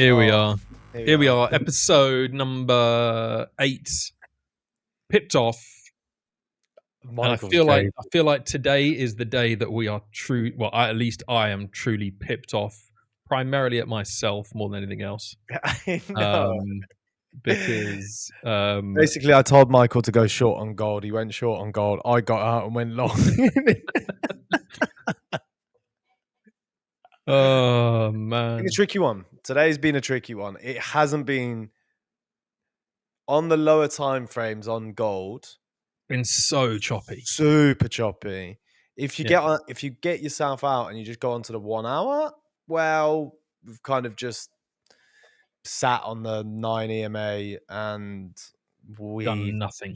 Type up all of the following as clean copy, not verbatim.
Here we are. Here we are. Episode number 8. Pipped Off. Michael's and I feel like today is the day that we are true. Well, at least I am truly pipped off, primarily at myself more than anything else. I know. Because basically, I told Michael to go short on gold. He went short on gold. I got out and went long. Oh man, It's a tricky one. Today's been a tricky one. It hasn't been on the lower time frames on gold. been so choppy, super choppy. If you get yourself out and you just go onto the 1 hour, well, we've kind of just sat on the 9 EMA and we've done nothing.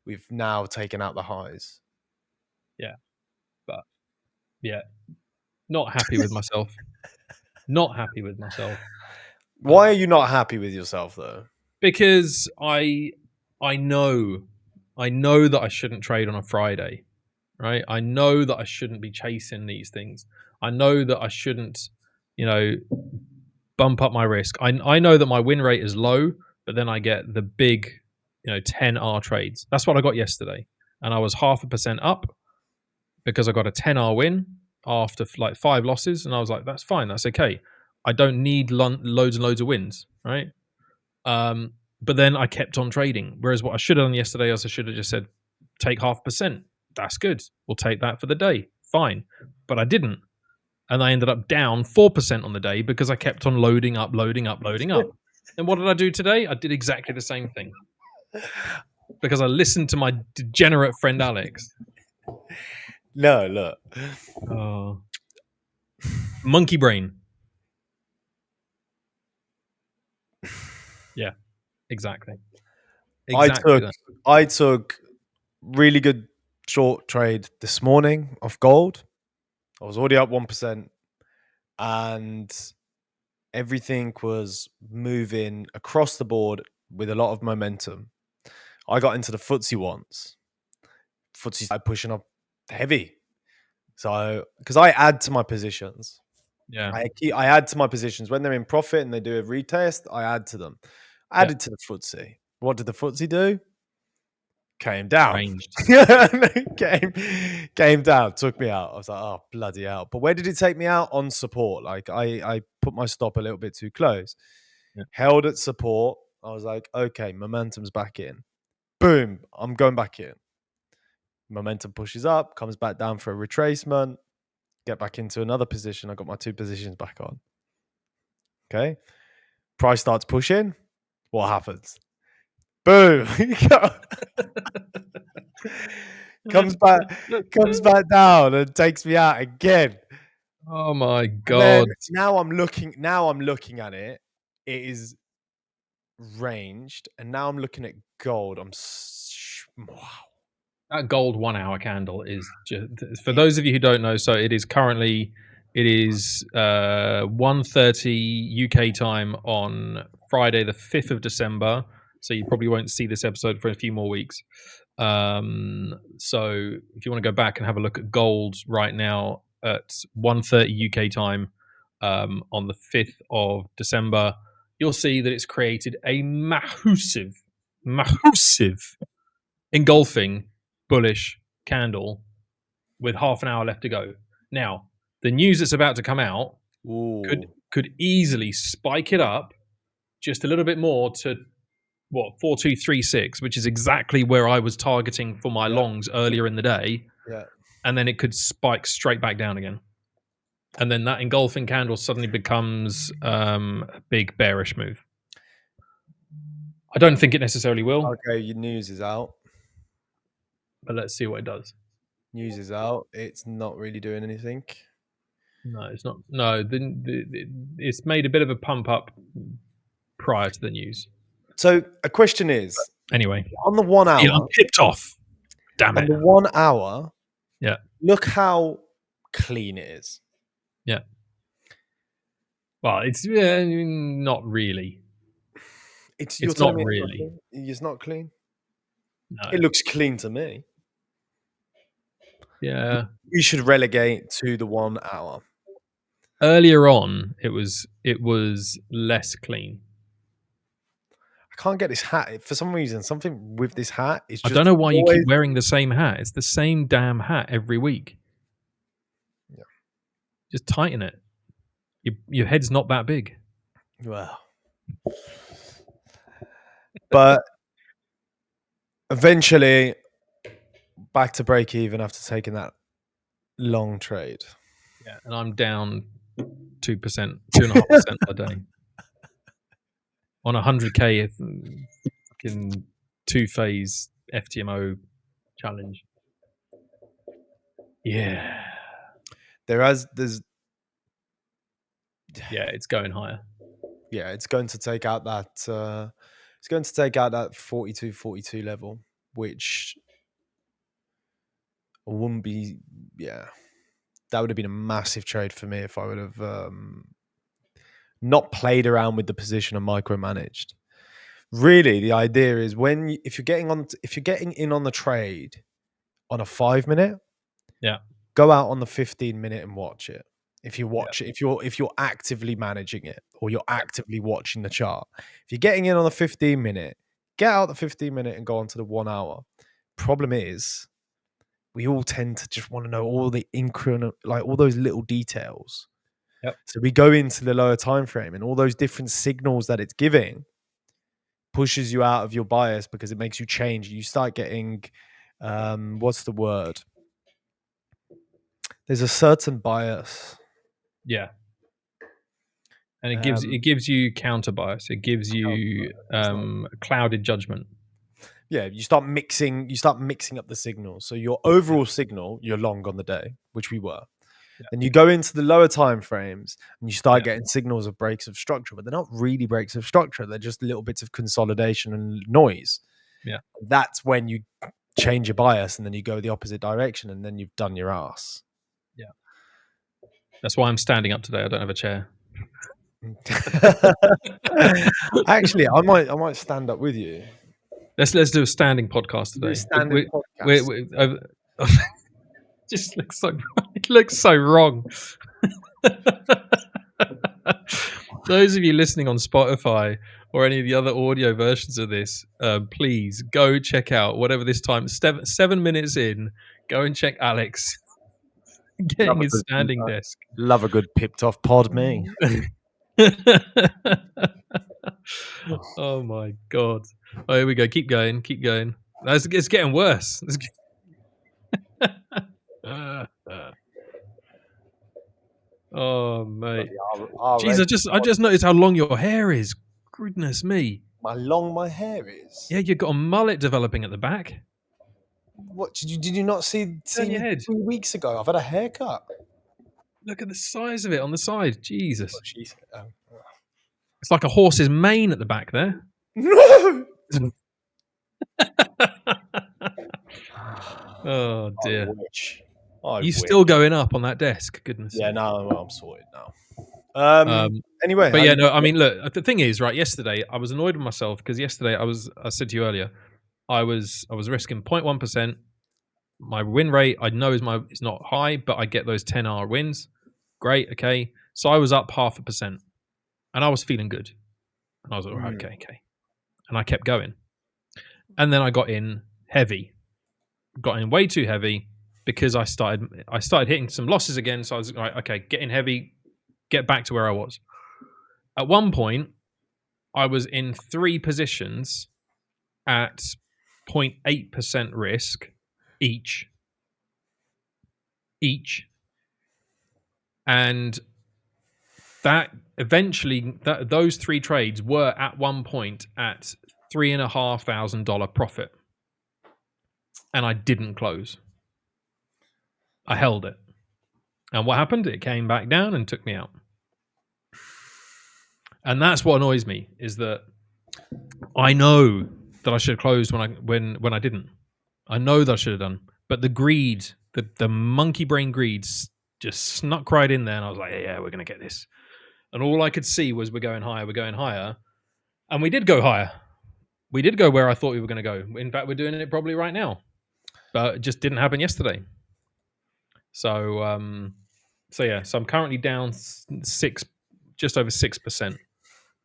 We've now taken out the highs. Yeah, but yeah, not happy with myself. Not happy with myself. Why are you not happy with yourself though? Because I know that I shouldn't trade on a Friday, right? I know that I shouldn't be chasing these things. I know that I shouldn't, bump up my risk. I know that my win rate is low, but then I get the big, 10R trades. That's what I got yesterday. And I was 0.5% up because I got a 10R win after like 5 losses. And I was like, that's fine. That's okay. I don't need loads and loads of wins, right? But then I kept on trading. Whereas what I should have done yesterday is I should have just said, take 0.5%. That's good. We'll take that for the day. Fine. But I didn't. And I ended up down 4% on the day because I kept on loading up. And what did I do today? I did exactly the same thing. Because I listened to my degenerate friend Alex. No, look. Oh. Monkey brain. Yeah, exactly. I took really good short trade this morning off gold. I was already up 1%, and everything was moving across the board with a lot of momentum. I got into the FTSE once. FTSE started pushing up heavy. So, because I add to my positions. Yeah. I add to my positions when they're in profit and they do a retest. I add to them. I added to the FTSE. What did the FTSE do? Came down. came down. Took me out. I was like, oh bloody hell! But where did it take me out? On support. Like I put my stop a little bit too close. Yeah. Held at support. I was like, okay, momentum's back in. Boom! I'm going back in. Momentum pushes up, comes back down for a retracement. Get back into another position. I got my 2 positions back on. Okay. Price starts pushing. What happens? Boom. comes back down and takes me out again. Oh my god. Now I'm looking at it. It is ranged, and now I'm looking at gold. Wow. That gold 1 hour candle is just, for those of you who don't know, so it is 1:30 UK time on Friday the 5th of December, so you probably won't see this episode for a few more weeks. So if you want to go back and have a look at gold right now at 1:30 UK time on the 5th of December, you'll see that it's created a massive engulfing bullish candle with half an hour left to go. Now, the news that's about to come out could easily spike it up just a little bit more to 4236, which is exactly where I was targeting for my longs earlier in the day. Yeah. And then it could spike straight back down again. And then that engulfing candle suddenly becomes a big bearish move. I don't think it necessarily will. Okay, your news is out. But let's see what it does. News is out. It's not really doing anything. No, it's not. No, it's made a bit of a pump up prior to the news. So a question is, anyway, on the 1 hour, I'm tipped off. Damn it! On the 1 hour, yeah. Look how clean it is. Yeah. Well, it's not really. It's not really. It's not clean. No. It looks clean to me. Yeah. We should relegate to the 1 hour. Earlier on, it was less clean. I can't get this hat. For some reason, something with this hat is I don't just know why you keep always. wearing the same hat. It's the same damn hat every week. Yeah. Just tighten it. Your head's not that big. Well, but eventually back to break even after taking that long trade. Yeah, and I'm down 2%, 2.5% a day on 100k fucking two-phase FTMO challenge. Yeah, There's yeah, it's going higher. yeah, it's going to take out that 42 level, which wouldn't be, yeah, that would have been a massive trade for me if I would have not played around with the position and micromanaged. Really, the idea is if you're getting in on the trade on a 5 minute, Yeah, go out on the 15 minute and watch it. If you yeah, watch it, if you're actively managing it or you're yeah, actively watching the chart, if you're getting in on the 15 minute, get out the 15 minute and go on to the 1 hour. Problem is, we all tend to just want to know all the increment, like all those little details. yep, So we go into the lower time frame and all those different signals that it's giving pushes you out of your bias because it makes you change. You start getting, what's the word? There's a certain bias. yeah. And Um, it gives you counter bias. It gives you that's not. clouded judgment. Yeah, you start mixing up the signals. So your Yeah, overall signal, you're long on the day, which we were. yeah, Then you go into the lower time frames and you start yeah, getting signals of breaks of structure, but they're not really breaks of structure. They're just little bits of consolidation and noise. yeah, That's when you change your bias and then you go the opposite direction and then you've done your ass. yeah. That's why I'm standing up today. I don't have a chair. Actually, I might stand up with you. Let's do a standing podcast Do a today. standing We podcast. just looks so it looks so wrong. Those of you listening on Spotify or any of the other audio versions of this, please go check out whatever this time 7 minutes in. Go and check Alex Love getting a his good, standing desk. love a good pipped off pod, me. Oh my god! Oh, here we go. Keep going. Keep going. It's getting worse. Oh mate. Bloody R Jeez, rated I pod. just noticed how long your hair is. Goodness me. My long my hair is. Yeah, you've got a mullet developing at the back. What did you not see Turn your me head. 2 weeks ago? I've had a haircut. Look at the size of it on the side. Jesus. What she said. It's like a horse's mane at the back there. No. Oh I dear. wish. I You wish. still going up on that desk. Goodness Yeah, sake. no, I'm sorted now. Um, Anyway, but how yeah, you no, I doing? mean, look, the thing is, right, yesterday I was annoyed with myself because yesterday I said to you earlier, I was risking 0.1%. My win rate I know is not high, but I get those 10R wins. Great, okay. So I was up 0.5%, and I was feeling good. And I was like, right, Mm, okay. And I kept going. And then I got in heavy. Got in way too heavy because I started hitting some losses again. So I was like, okay, get in heavy, get back to where I was. At one point, I was in 3 positions at 0.8% risk each. Each. And that eventually those 3 trades were at one point at $3,500 profit, and I didn't close. I held it, and what happened? It came back down and took me out. And that's what annoys me is that I know that I should have closed when I didn't. I know that I should have done, but the greed, the monkey brain greed, just snuck right in there, and I was like, yeah, we're gonna get this. And all I could see was we're going higher, and we did go higher. We did go where I thought we were going to go. In fact, we're doing it probably right now, but it just didn't happen yesterday. So So yeah, so I'm currently down just over 6%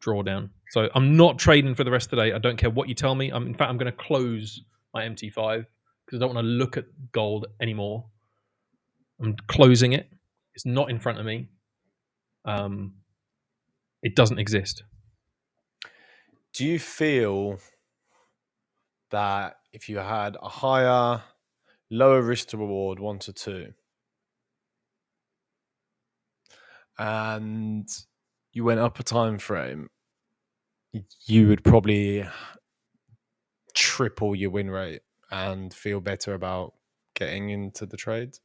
drawdown. So I'm not trading for the rest of the day. I don't care what you tell me. In fact, I'm going to close my MT5 because I don't want to look at gold anymore. I'm closing it. It's not in front of me. Um, it doesn't exist. Do you feel that if you had a higher, lower risk to reward, 1 to 2, and you went up a time frame, you would probably triple your win rate and feel better about getting into the trades?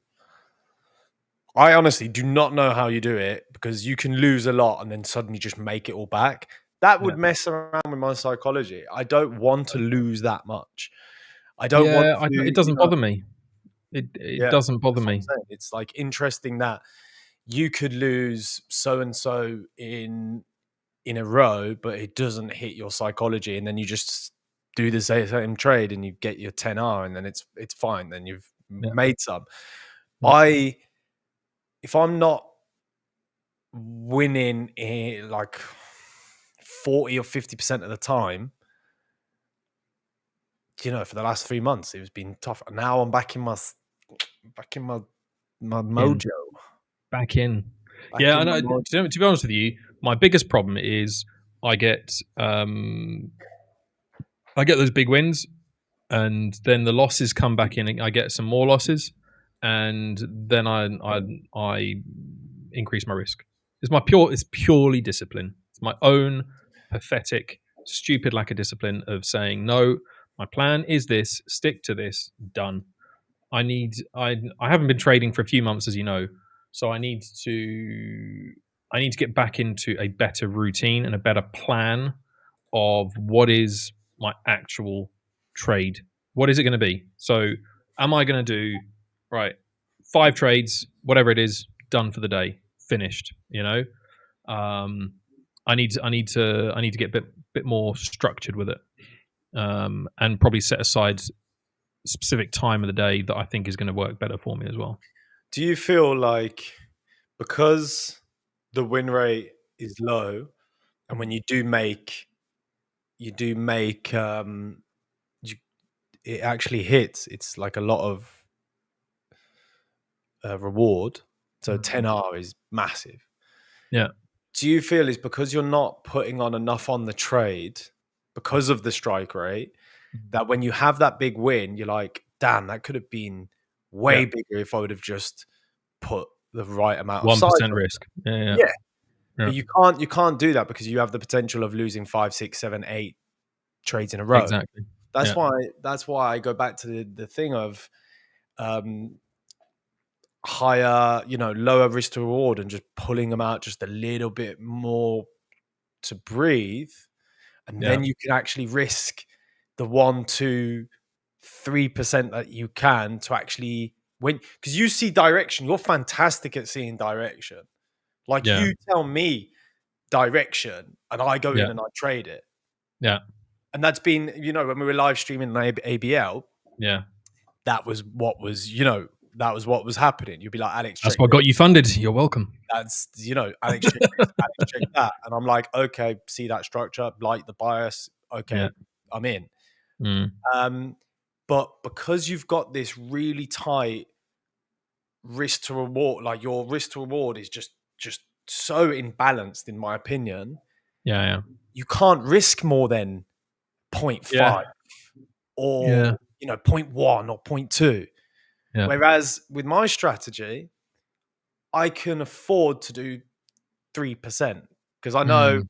I honestly do not know how you do it, because you can lose a lot and then suddenly just make it all back. That Yeah. would mess around with my psychology. I don't want to lose that much. I don't want Yeah, to, it doesn't bother me. It yeah, doesn't bother that's what I'm me. saying. It's like interesting that you could lose so and so in a row, but it doesn't hit your psychology, and then you just do the same trade and you get your 10R, and then it's fine. Then you've Yeah, made some. yeah, I If I'm not winning like 40 or 50% of the time, for the last 3 months, it's been tough. Now I'm back in my in, mojo, back in. back Yeah, I in my know. mojo. To be honest with you, my biggest problem is I get I get those big wins, and then the losses come back in. And I get some more losses, and then I increase my risk. It's purely discipline. It's my own pathetic, stupid lack of discipline of saying no. My plan is this. Stick to this. Done. I haven't been trading for a few months, as you know, so I need to get back into a better routine and a better plan of what is my actual trade. What is it going to be? So, am I going to do right 5 trades, whatever it is, done for the day, finished? Um, I need to get a bit more structured with it, and probably set aside specific time of the day that I think is going to work better for me as well. Do you feel like, because the win rate is low, and when you do make you, it actually hits, it's like a lot of reward. So Mm. 10R is massive. Yeah, Do you feel it's because you're not putting on enough on the trade because of the strike rate, that when you have that big win, you're like, damn, that could have been yeah, way bigger if I would have just put the right amount of size 1% on it? risk. Yeah, yeah, Yeah. yeah, But you can't do that, because you have the potential of losing 5, 6, 7, 8 trades in a row. exactly. That's Yeah, why that's why I go back to the thing of um higher, lower risk to reward, and just pulling them out just a little bit more to breathe. And yeah, then you can actually risk the 1 to 3% that you can to actually win, because you see direction. You're fantastic at seeing direction. Like, yeah, you tell me direction and I go yeah, in and I trade it. yeah, And that's been, when we were live streaming on ABL, yeah. that was what was happening. You'd be like, Alex, That's check what this. got you funded. You're welcome. That's, Alex, check this. Alex, check that. And I'm like, okay, see that structure, like the bias. Yeah. Okay, I'm in. Mm. Um, but because you've got this really tight risk to reward, like your risk to reward is just so imbalanced, in my opinion. Yeah, yeah, You can't risk more than zero point yeah, 0.5, or yeah, 0.1 or 0.2. yeah. Whereas with my strategy, I can afford to do 3%, because I know, Mm.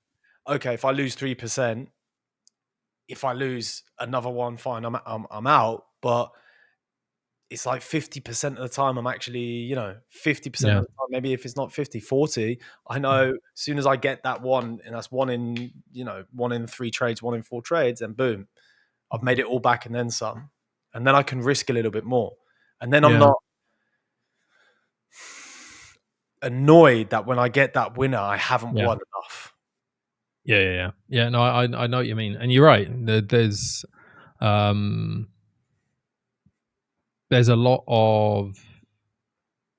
okay, if I lose 3%, if I lose another one, fine, I'm out. But it's like 50% of the time I'm actually, 50% Yeah. of the time, maybe if it's not 50, 40, I know as soon as I get that one, and that's one in 3 trades, 1 in 4 trades, and boom, I've made it all back and then some. And then I can risk a little bit more. And then I'm Yeah. not annoyed that when I get that winner, I haven't Yeah. won enough. Yeah, yeah, yeah. Yeah, no, I know what you mean, and you're right. Um, there's a lot of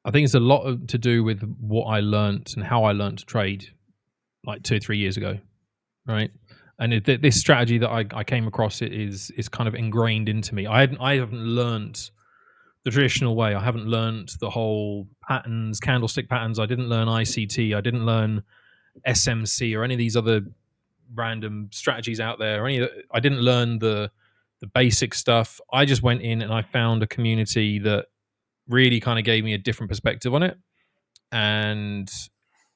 I think it's a lot to do with what I learnt and how I learnt to trade like 2 or 3 years ago, right? And this strategy that I came across is kind of ingrained into me. I haven't learnt the traditional way. I haven't learnt the whole patterns, candlestick patterns. I didn't learn ICT. I didn't learn SMC or any of these other random strategies out there. I didn't learn the basic stuff. I just went in and I found a community that really kind of gave me a different perspective on it, and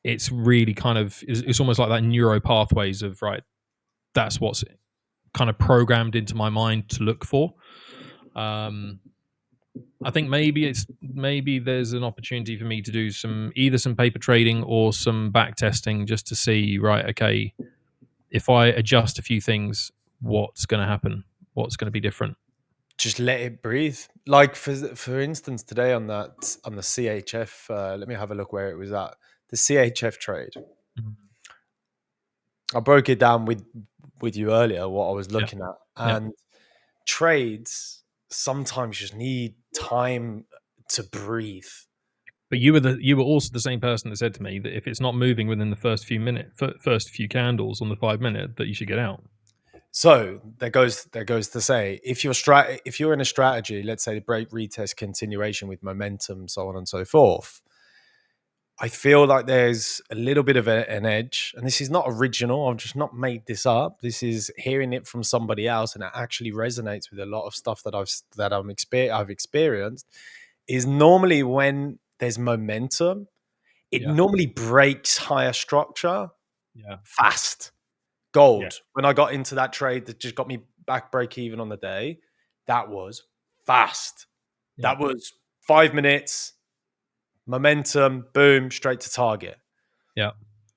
it's really kind of it's almost like that neuro pathways of right. That's what's kind of programmed into my mind to look for. Um, I think maybe there's an opportunity for me to do some paper trading or some back testing just to see right. Okay, if I adjust a few things, what's going to happen? What's going to be different? Just let it breathe. Like for instance, today on the CHF, let me have a look where it was at. The CHF trade. Mhm. I broke it down with you earlier what I was Yeah, looking at, yeah. and trades sometimes just need time to breathe. But you were also the same person that said to me that if it's not moving within the first few candles on the 5 minute, that you should get out. So there goes to say if you're in a strategy, let's say break retest continuation with momentum, so on and so forth. I feel like there's a little bit of an edge, and this is not original. I've just not made this up. This is hearing it from somebody else, and it actually resonates with a lot of stuff I've experienced. Is normally when there's momentum, it Yeah, normally breaks higher structure yeah, fast. yeah, Gold. When I got into that trade that just got me back break even on the day, that was fast. yeah, That was 5 minutes, momentum, boom, straight to target. yeah,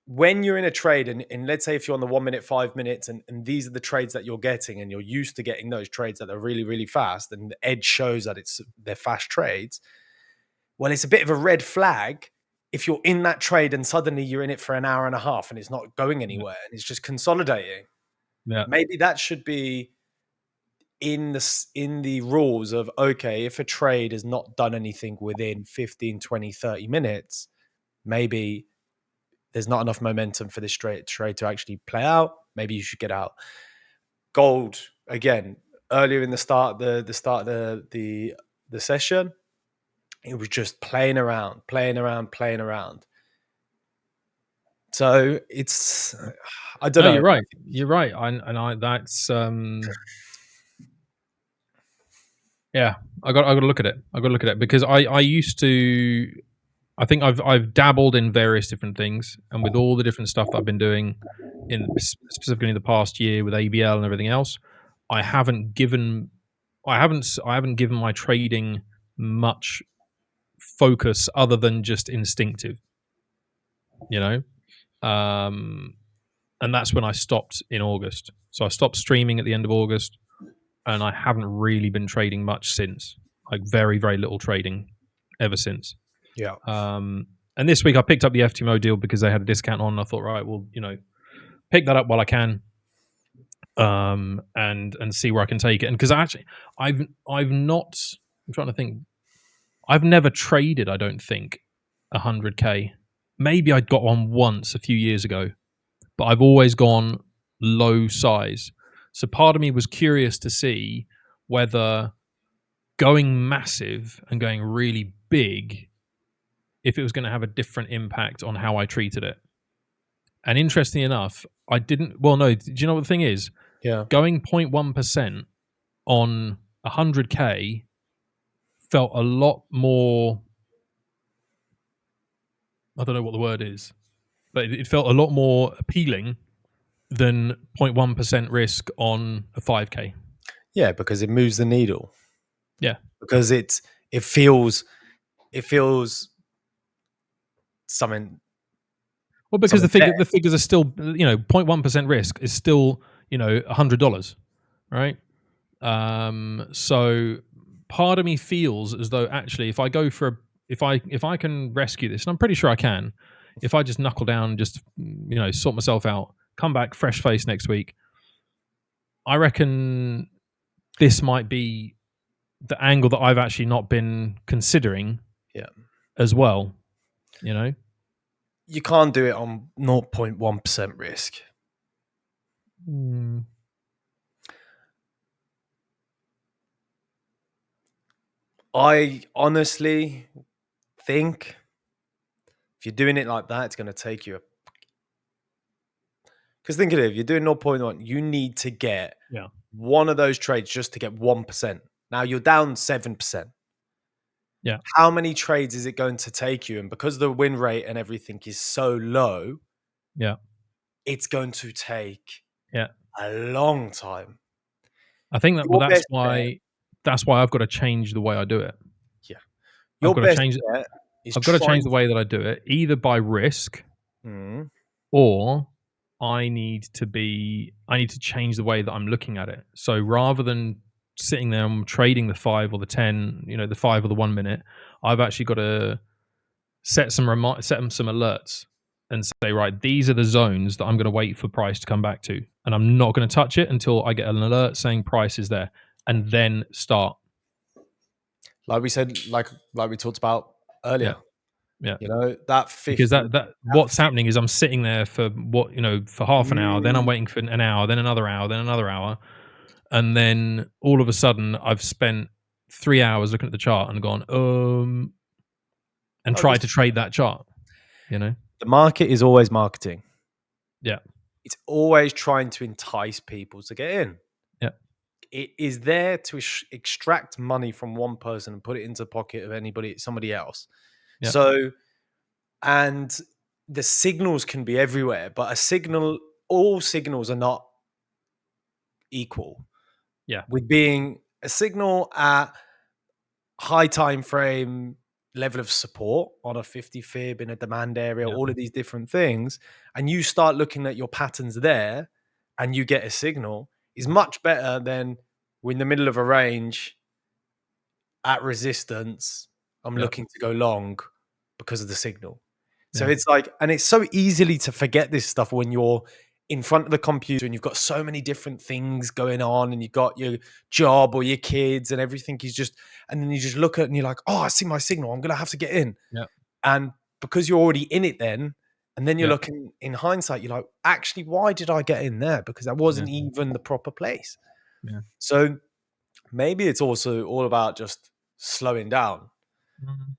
When you're in a trade, and let's say if you're on the 1 minute, 5 minutes, and these are the trades that you're getting, and you're used to getting those trades that are really, really fast, and the edge shows that they're fast trades, well, it's a bit of a red flag if you're in that trade and suddenly you're in it for an hour and a half and it's not going yeah, anywhere and it's just consolidating. yeah, Maybe that should be in the rules of, okay, if a trade has not done anything within 15, 20, 30 minutes, maybe there's not enough momentum for this trade to actually play out. Maybe you should get out. Gold again, earlier in the start of the session, it was just playing around, playing around, playing around. So it's, I don't no, know. you're right. You're right. I that's yeah. I got to look at it. I got to look at it because I used to. I think I've dabbled in various different things, and with all the different stuff that I've been doing specifically in the past year with ABL and everything else, I haven't given I haven't given my trading much focus other than just instinctive, you know. And that's when I stopped in August. So I stopped streaming at the end of August, and I haven't really been trading much since. Like very very little trading ever since. Yeah. Um, and this week I picked up the FTMO deal because they had a discount on. And I thought, right, well, pick that up while I can, and see where I can take it. And because actually, I've not. I'm trying to think. I've never traded. I don't think 100k. Maybe I got on once a few years ago, but I've always gone low size. So part of me was curious to see whether going massive and going really big, if it was going to have a different impact on how I treated it. And interestingly enough, I didn't. Well, no. Do you know what the thing is? Yeah. Going 0.1% on 100k felt a lot more. I don't know what the word is, but it felt a lot more appealing than 0.1% risk on a 5k. Yeah, because it moves the needle. Yeah. Because it feels it feels something Well, because something there. the figures are still 0.1% risk is still $100, right? So part of me feels as though actually if I go for if I can rescue this, and I'm pretty sure I can, if I just knuckle down, just sort myself out, come back fresh face next week, I reckon this might be the angle that I've actually not been considering Yeah. as well, you know? You can't do it on 0.1% risk. Mm, I honestly think if you're doing it like that, it's going to take you. Because think of it, if you're doing 0.1, you need to get yeah, one of those trades just to get 1%. Now you're down 7%. yeah, How many trades is it going to take you? And because the win rate and everything is so low, yeah, it's going to take yeah. a long time. I think that, but Your best bet, that's why I've got to change the way I do it. yeah, I've your got to best change bet is I've got to change trying the to. way that I do it, either by risk Mm, or I need to change the way that I'm looking at it. So rather than sitting there and trading the 5 or the 10, the 5 or the 1 minute, I've actually got to set them some alerts and say, right, these are the zones that I'm going to wait for price to come back to, and I'm not going to touch it until I get an alert saying price is there, and then start. like we said, like we talked about Yeah, earlier, yeah. that Because 50, that that what's happening is I'm sitting there for for half an hour, then I'm 50, waiting for an hour, then another hour, then another hour, and then all of a sudden I've spent 3 hours looking at the chart and gone, and no, this, tried to trade that chart. You know? the market is always marketing. Yeah, It's always trying to entice people to get in. yeah, It is there to extract money from one person and put it into the pocket of somebody else. yeah, So, and the signals can be everywhere, but all signals are not equal. yeah, With being a signal at high time frame level of support on a 50 fib in a demand area, yeah, all of these different things, and you start looking at your patterns there and you get a signal, is much better than we're in the middle of a range at resistance. I'm yeah, looking to go long because of the signal. So yeah, it's like, and it's so easily to forget this stuff when you're in front of the computer and you've got so many different things going on and you've got your job or your kids and everything is just, and then you just look at it and you're like, oh, I see my signal. I'm going to have to get in. yeah, And because you're already in it then, and then you're yeah, looking in hindsight, you're like, actually, why did I get in there? Because that yeah, wasn't even the proper place. yeah. So maybe it's also all about just slowing down Mhm.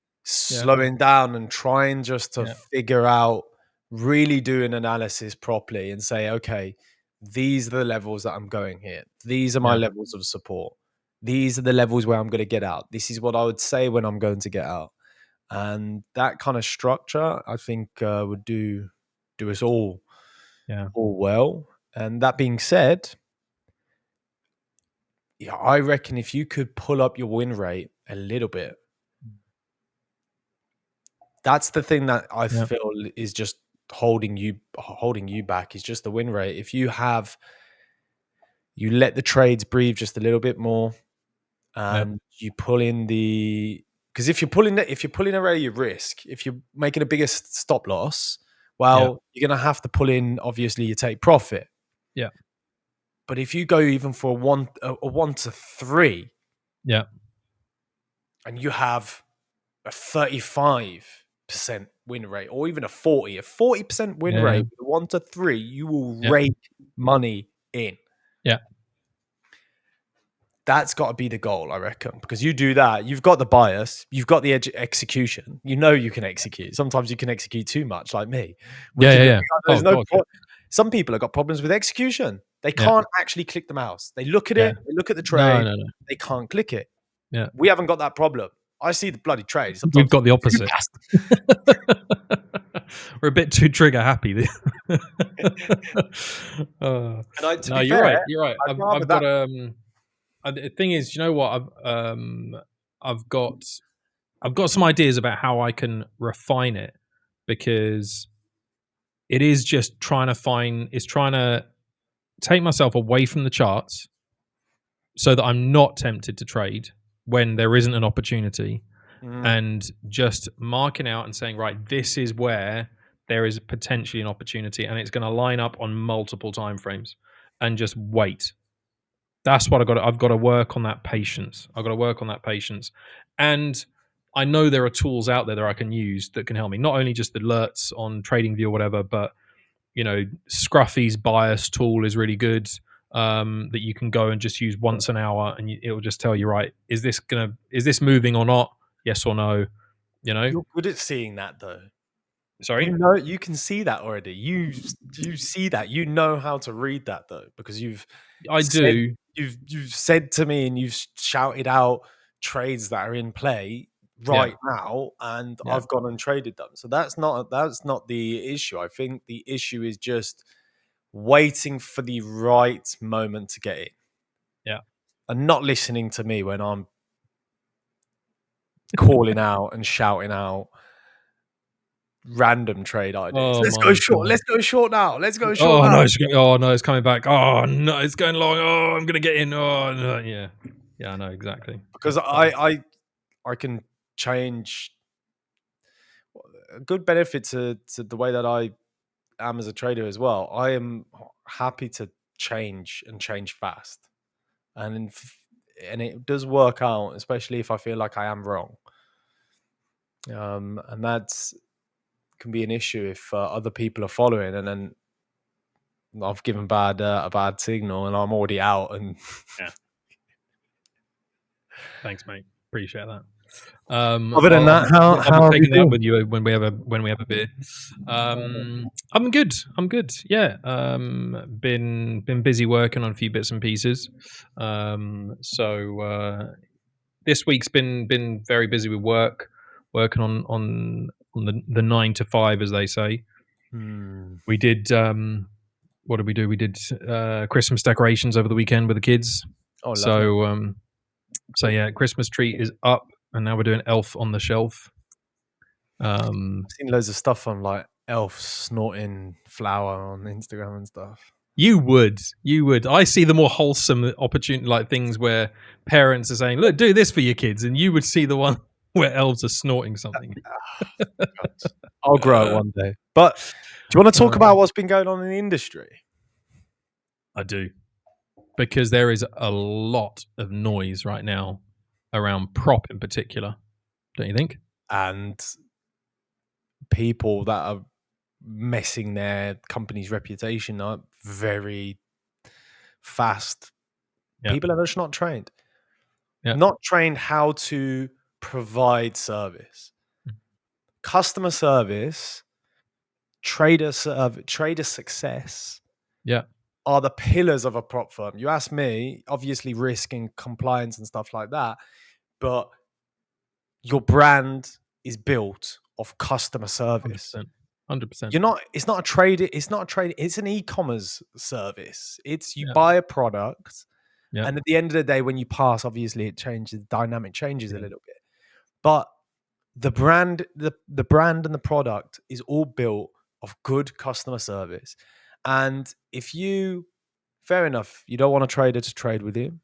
Yeah, slowing down and trying just to yeah, figure out, really do an analysis properly and say, okay, these are the levels that I'm going here. These are my yeah, levels of support. These are the levels where I'm going to get out. This is what I would say when I'm going to get out. And that kind of structure, I think, would do us yeah, all well. And that being said, yeah, I reckon if you could pull up your win rate a little bit, that's the thing that I yeah, feel is just holding you back is just the win rate. If you let the trades breathe just a little bit more yeah, and you pull in because if you're pulling away your risk, if you're making a bigger stop loss, yeah, well, you're gonna have to pull in obviously your take profit. yeah, But if you go even for a 1 to 3 yeah, and you have a 35% win rate or even a 40% win yeah, rate with 1 to 3, you will yeah, rake money in. yeah, That's got to be the goal, I reckon, because you do that, you've got the bias, you've got the execution. You know you can execute. Sometimes you can execute too much, like me. We yeah, can. yeah, yeah. There's Oh no. god, yeah, Some people have got problems with execution. They yeah, can't actually click the mouse. They look at yeah. it, they look at the No, trade, no, no. they can't click it. Yeah. We haven't got that problem. I see the bloody trade. We've Sometimes got the it's too opposite. fast. We're a bit too trigger happy. To No, be you're fair, right. You're right. I'd rather I've got that. the thing is, you know what? I've got I've got some ideas about how I can refine it because it is just trying to take myself away from the charts so that I'm not tempted to trade when there isn't an opportunity, Mm. and just marking out and saying, right, this is where there is potentially an opportunity and it's going to line up on multiple time frames, and just wait. That's what I've got to work on, that patience. I've got to work on that patience. And I know there are tools out there that I can use that can help me. Not only just alerts on TradingView or whatever, but Scruffy's bias tool is really good. That you can go and just use once an hour, and it will just tell you, right, is this moving or not? Yes or no? You know. You're good at seeing that, though. Sorry, You can see that already. You see that. You know how to read that, though, because I said do. you've said to me and you've shouted out trades that are in play Yeah, right now, and yeah, I've gone and traded them. So that's not the issue. I think the issue is just waiting for the right moment to get in yeah. and not listening to me when I'm calling out and shouting out random trade ideas. Oh Let's go my short. god. Let's go short now. Let's go short Oh now. no, it's coming back. Oh no, it's going long. Oh, I'm gonna get in. Oh no, yeah, yeah. I know exactly. Because I can change a good benefit to the way that I am as a trader as well. I am happy to change fast, and and it does work out, especially if I feel like I am wrong. And that's can be an issue if other people are following, and then I've given a bad signal, and I'm already out. And Yeah. Thanks, mate. Appreciate that. other than that, I'll be how have you taking that up been? with you when we have a beer. I'm good. I'm good. Yeah. Been busy working on a few bits and pieces. This week's been very busy with work, working on the 9 to 5, as they say. Hmm. We did. What did we do? We did Christmas decorations over the weekend with the kids. Oh, lovely. So yeah, Christmas tree is up, and now we're doing Elf on the Shelf. I've seen loads of stuff on like elf snorting flour on Instagram and stuff. You would. I see the more wholesome opportunity, like things where parents are saying, "Look, do this for your kids," and you would see the one where elves are snorting something. God. I'll grow it one day. But do you want to talk Uh, about what's been going on in the industry? I do, because there is a lot of noise right now around prop in particular. Don't you think? And people that are messing their company's reputation up very fast. Yeah, People are just not trained. yeah, Not trained how to provide service. Customer service, trader success yeah, are the pillars of a prop firm. You ask me, obviously risk and compliance and stuff like that, but your brand is built of customer hundred service. percent, 100%. You're not it's not a trade, it's an e-commerce service. It's you Yeah, buy a product, yeah, and at the end of the day, when you pass, obviously it changes, dynamic changes a yeah, little bit. But the brand and the product is all built of good customer service. And if you fair enough, you don't want a trader to trade with you,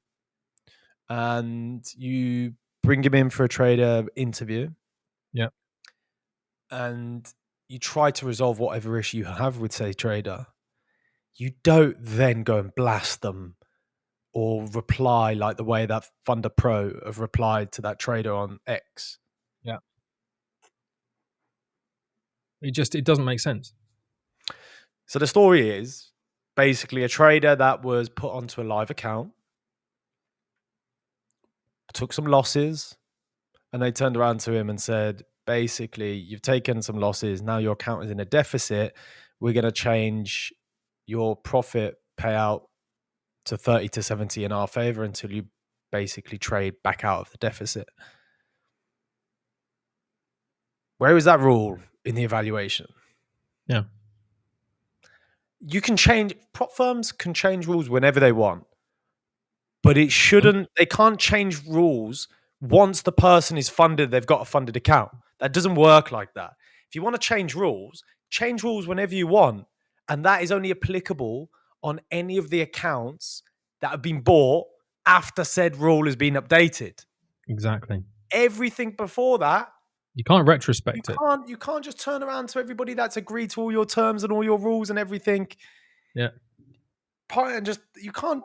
and you bring him in for a trader interview, yeah, and you try to resolve whatever issue you have with, say, trader, you don't then go and blast them or reply like the way that Funder Pro have replied to that trader on X. yeah. It doesn't make sense. So the story is basically a trader that was put onto a live account, took some losses, and they turned around to him and said, basically, you've taken some losses. Now your account is in a deficit. We're going to change your profit payout to 30 to 70 in our favor until you basically trade back out of the deficit. Where is that rule in the evaluation? Yeah, You can change, prop firms can change rules whenever they want, but and they can't change rules once the person is funded, they've got a funded account. That doesn't work like that. If you want to change rules whenever you want. And that is only applicable on any of the accounts that have been bought after said rule has been updated. exactly. Everything before that, You can't retrospect it. you can't just turn around to everybody that's agreed to all your terms and all your rules and everything. Yeah, And just you can't.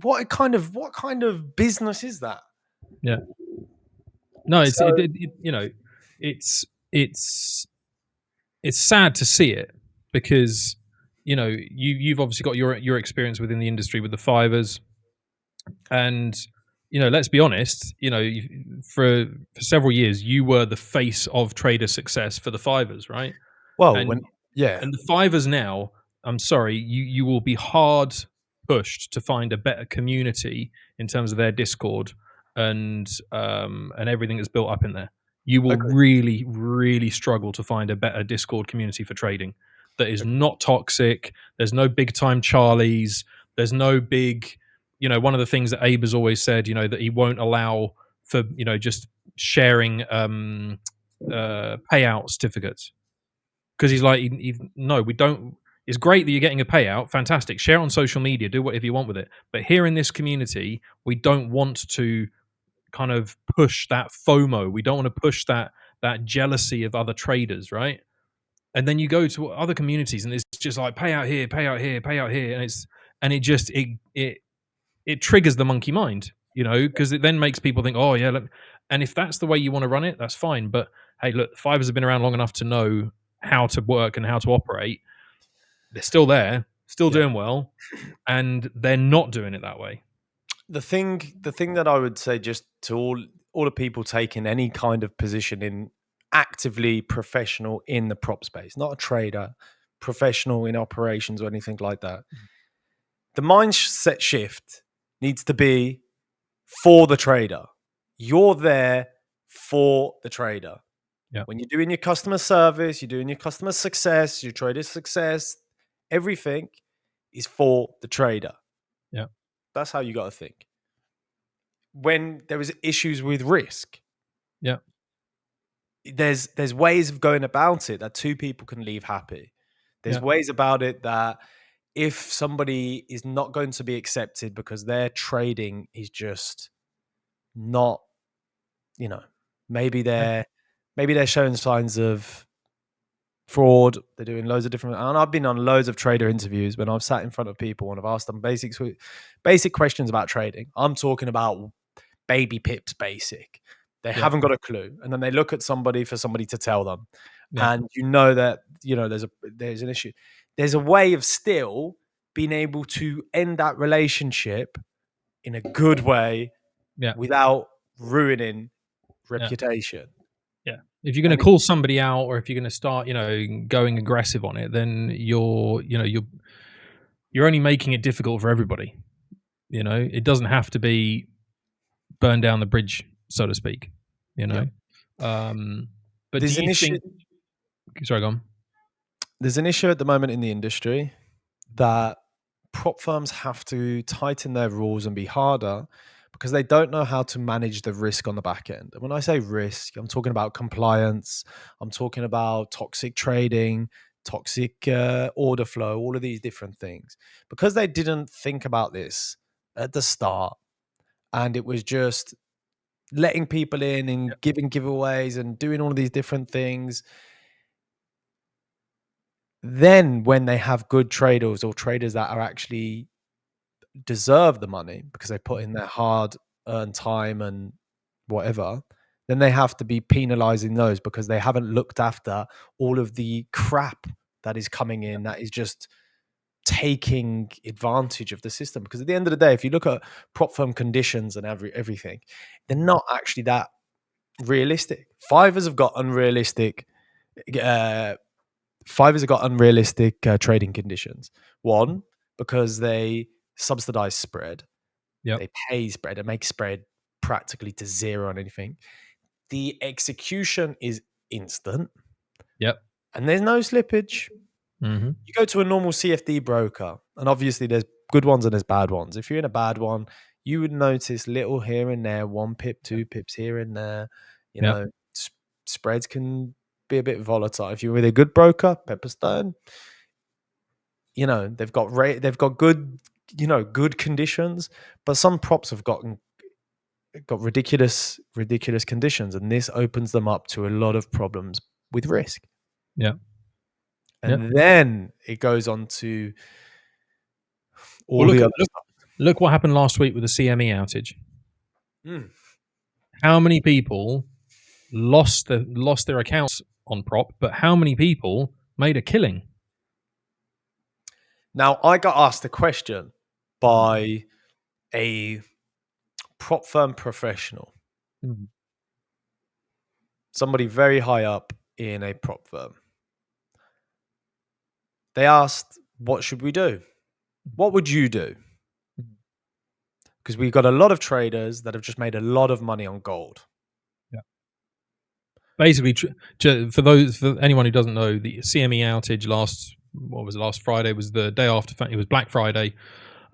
What kind of business is that? yeah. No, So it's it's it's sad to see it because you've obviously got your experience within the industry with the fivers, and let's be honest, for several years you were the face of trader success for the fivers, right? well, And when yeah, and the fivers now, I'm sorry, you will be hard pushed to find a better community in terms of their Discord and everything that's built up in there. You will agree, really, really struggle to find a better Discord community for trading that is agree. not toxic. There's no big time Charlies. There's no big, one of the things that Abe has always said, that he won't allow for, just sharing payout certificates, because he's like, no, we don't. It's great that you're getting a payout. Fantastic. Share on social media. Do whatever you want with it. But here in this community, we don't want to kind of push that FOMO. We don't want to push that jealousy of other traders, right? And then you go to other communities, and it's just like pay out here, pay out here, pay out here, and it just it triggers the monkey mind, because it then makes people think, oh yeah, and if that's the way you want to run it, that's fine. But hey, look, the fibers have been around long enough to know how to work and how to operate. They're still there, still Yeah. doing well, and they're not doing it that way. The thing that I would say, just to all the people taking any kind of position in actively professional in the prop space, not a trader, professional in operations or anything like that. The mindset shift needs to be for the trader. You're there for the trader. Yeah, When you're doing your customer service, you're doing your customer success, your trader success, everything is for the trader. yeah, That's how you got to think. When there is issues with risk, yeah, there's ways of going about it that two people can leave happy. There's yeah, ways about it that if somebody is not going to be accepted because their trading is just not, you know, maybe yeah, they're showing signs of fraud. They're doing loads of different, and I've been on loads of trader interviews when I've sat in front of people and I've asked them basic questions about trading. I'm talking about baby pips basic. They yeah, haven't got a clue, and then they look at somebody for somebody to tell them, yeah, and that there's an issue. There's a way of still being able to end that relationship in a good way yeah, without ruining yeah, reputation. yeah. If you're going to And call somebody out, or if you're going to start, going aggressive on it, then you're only making it difficult for everybody. It doesn't have to be burn down the bridge, so to speak. You yeah, know, um, but do there's an you issue. think? Sorry, go on. There's an issue at the moment in the industry that prop firms have to tighten their rules and be harder because they don't know how to manage the risk on the back end. And when I say risk, I'm talking about compliance, I'm talking about toxic trading, toxic order flow, all of these different things. Because they didn't think about this at the start, and it was just letting people in Yeah, and giving giveaways and doing all of these different things. Then, when they have good traders or traders that are actually deserve the money because they put in their hard earned time and whatever, then they have to be penalizing those because they haven't looked after all of the crap that is coming in that is just taking advantage of the system. Because at the end of the day, if you look at prop firm conditions and everything, they're not actually that realistic. Fivers have got unrealistic uh, trading conditions. One, because they subsidize spread, yep, they pay spread and make spread practically to zero on anything. The execution is instant yep, and there's no slippage. mm-hmm, You go to a normal CFD broker, and obviously there's good ones and there's bad ones. If you're in a bad one, you would notice little here and there, 1 pip, yep, 2 pips here and there. You yep, know, spreads can be a bit volatile. If you're with a good broker, Pepperstone, they've got good, good conditions, but some props have got ridiculous conditions, and this opens them up to a lot of problems with risk. yep, yep. And then it goes on to Well, all look the at other look what happened last week with the CME outage. stuff. How many people lost their accounts on prop, but how many people made a killing? Now, I got asked a question Mm, by a prop firm professional, mm, somebody very high up in a prop firm. They asked, what should we do? What would you do? mm. Because we've got a lot of traders that have just made a lot of money on gold. Yeah. Basically, for anyone who doesn't know, the CME outage last Friday was the day after. It was Black Friday,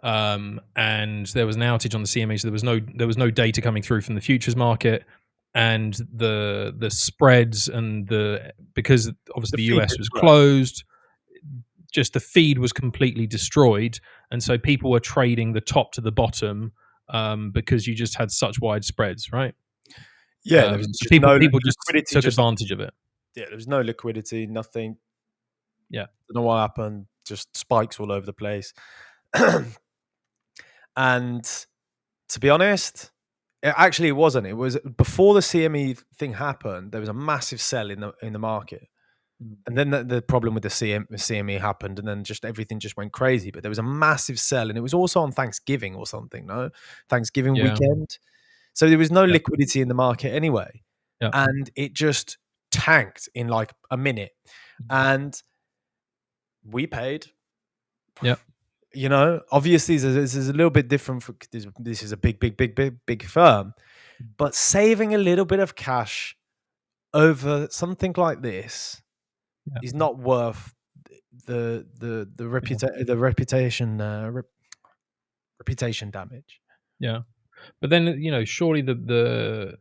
and there was an outage on the CME. So there was no data coming through from the futures market, and the spreads and because obviously The the feed US didn't was work. closed, just the feed was completely destroyed, and so people were trading the top to the bottom, because you just had such wide spreads, right? Yeah, there was So just people no people just liquidity. took Just advantage of it. yeah, there was no liquidity. Nothing. Yeah. Don't know what happened. Just spikes all over the place. And to be honest, it wasn't. It was before the CME thing happened. There was a massive sell in the market, Mm. and then the problem with the CME happened, and then just everything just went crazy. But there was a massive sell, and it was also on Thanksgiving or something. No, Thanksgiving Yeah. weekend. So there was no Yeah. liquidity in the market anyway, Yeah. and it just tanked in like a minute. Mm. And we paid. Yeah. Obviously, this is a little bit different. This is a big firm, Mm. but saving a little bit of cash over something like this Yeah. is not worth Yeah. the reputation reputation damage. Yeah. But then, surely there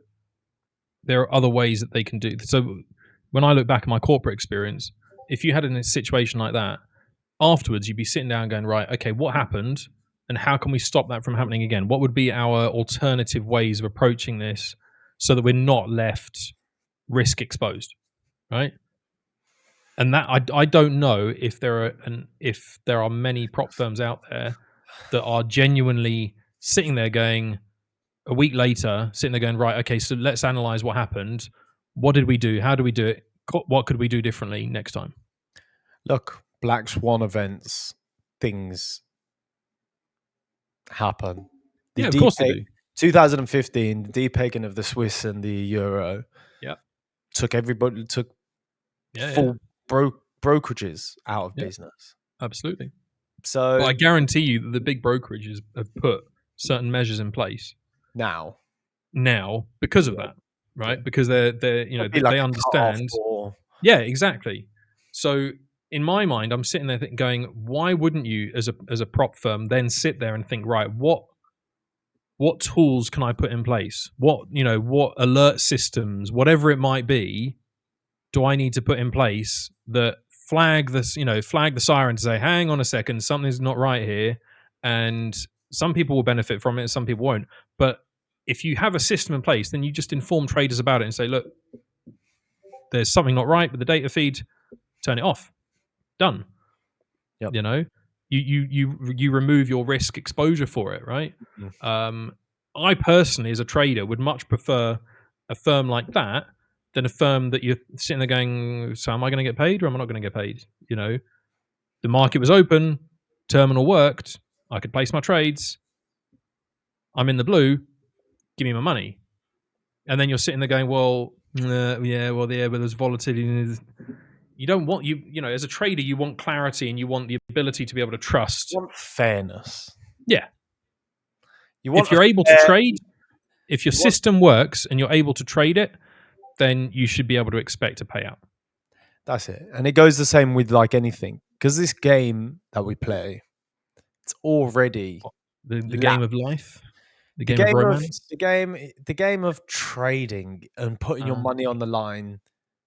are other ways that they can do. So when I look back at my corporate experience, if you had in a situation like that, afterwards you'd be sitting down going, right, okay, what happened, and how can we stop that from happening again? What would be our alternative ways of approaching this so that we're not left risk exposed, right? And that I don't know if there are many prop firms out there that are genuinely sitting there going, a week later, sitting there going, right, okay, so let's analyze what happened. What did we do? How do we do it? What could we do differently next time? Look, black swan events, things happen. The Yeah, of course they depeg do. 2015, the depegging of the Swiss and the euro Yeah, took yeah, yeah, full brokerages out of yeah, business. absolutely. But I So guarantee you that the big brokerages have put certain measures in place now, now because of yeah, that, yeah, right? Because they're there'll be like they a cut off understand. or Yeah, exactly. So in my mind, I'm sitting there going, why wouldn't you, as a prop firm, then sit there and think, right, what tools can I put in place? What alert systems, whatever it might be, do I need to put in place that flag the siren to say, hang on a second, something's not right here. And some people will benefit from it and some people won't. But if you have a system in place, then you just inform traders about it and say, look, there's something not right with the data feed, turn it off. Done. yep. You know, you remove your risk exposure for it, right? Mm. Um, I personally, as a trader, would much prefer a firm like that than a firm that you're sitting there going, "So, am I going to get paid, or am I not going to get paid?" The market was open, terminal worked, I could place my trades. I'm in the blue. Give me my money. And then you're sitting there going, "Well, yeah, well, yeah, but there's volatility." You don't want as a trader, you want clarity and you want the ability to be able to You trust. want fairness. Yeah, You want if a you're able to fair. trade, if your You want system works and you're able to trade it, then you should be able to expect a payout. That's it, and it goes the same with like anything because this game that we play, it's already The lap. game of life, the The game of game of romance. the game of trading and putting your Uh, money on the line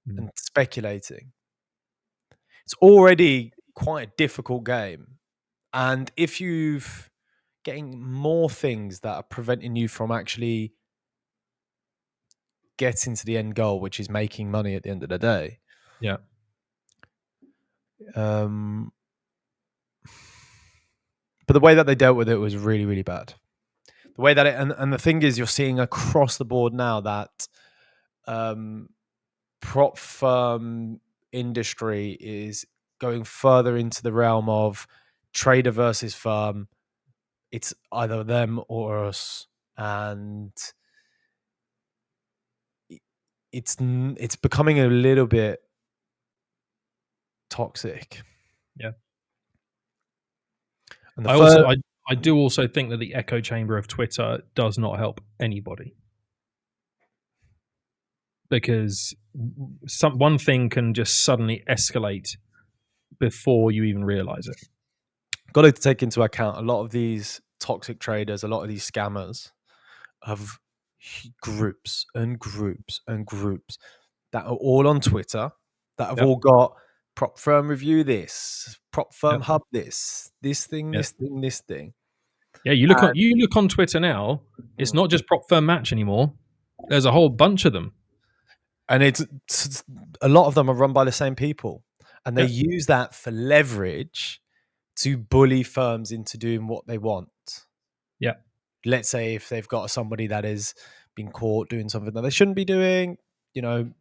mm, and speculating. It's already quite a difficult game, and if you've getting more things that are preventing you from actually getting to the end goal, which is making money at the end of the day. yeah, Um, but the way that they dealt with it was really, really bad. The way that and the thing is, you're seeing across the board now that prop firm industry is going further into the realm of trader versus firm. It's either them or us, and it's becoming a little bit toxic. Yeah. And the I also first, I do also think that the echo chamber of Twitter does not help anybody, because one thing can just suddenly escalate before you even realize it. got to take into account a lot of these toxic traders, a lot of these scammers have groups and groups and groups that are all on Twitter, that have Yep. all got prop firm review this, prop firm Yep. hub this thing, Yep. this thing, this thing. Yeah, you look on Twitter now, it's Mm. not just prop firm match anymore. There's a whole bunch of them. And it's a lot of them are run by the same people, and they Yeah. use that for leverage to bully firms into doing what they want. Yeah. Let's say if they've got somebody that has been caught doing something that they shouldn't be doing,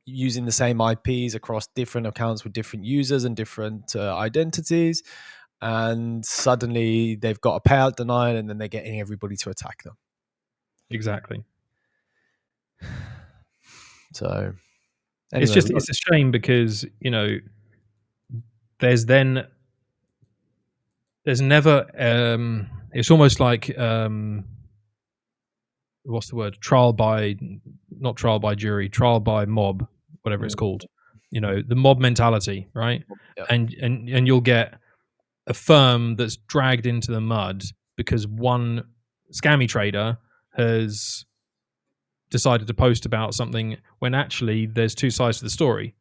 using the same IPs across different accounts with different users and different identities, and suddenly they've got a payout denial, and then they're getting everybody to attack them. Exactly. So It's anyway, just it's a shame because, there's then there's never it's almost like what's the word? Trial by not trial by jury, trial by mob, whatever it's mm, called. The mob mentality, right? yeah, And you'll get a firm that's dragged into the mud because one scammy trader has decided to post about something when actually there's two sides to the story.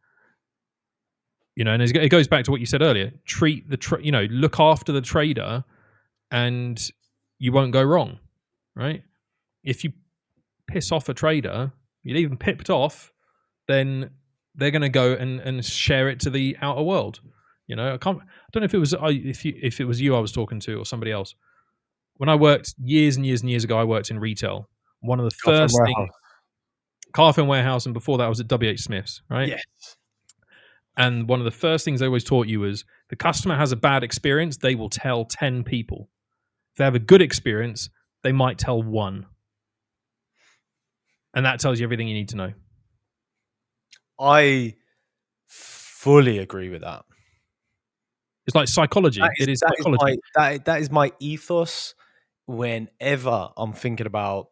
And it goes back to what you said earlier. Treat look after the trader, and you won't go wrong, right? If you piss off a trader, you leave them pipped off, then they're going to go and share it to the outer world. I don't know if it was if it was you I was talking to or somebody else. When I worked years and years and years ago, I worked in retail. One of the Gotham first things, warehouse. Carphone Warehouse, and before that I was at WH Smith's, right? Yes. And one of the first things they always taught you was the customer has a bad experience, they will tell 10 people. If they have a good experience, they might tell one. And that tells you everything you need to know. I fully agree with that. It's like psychology. It is That is psychology. that is my ethos whenever I'm thinking about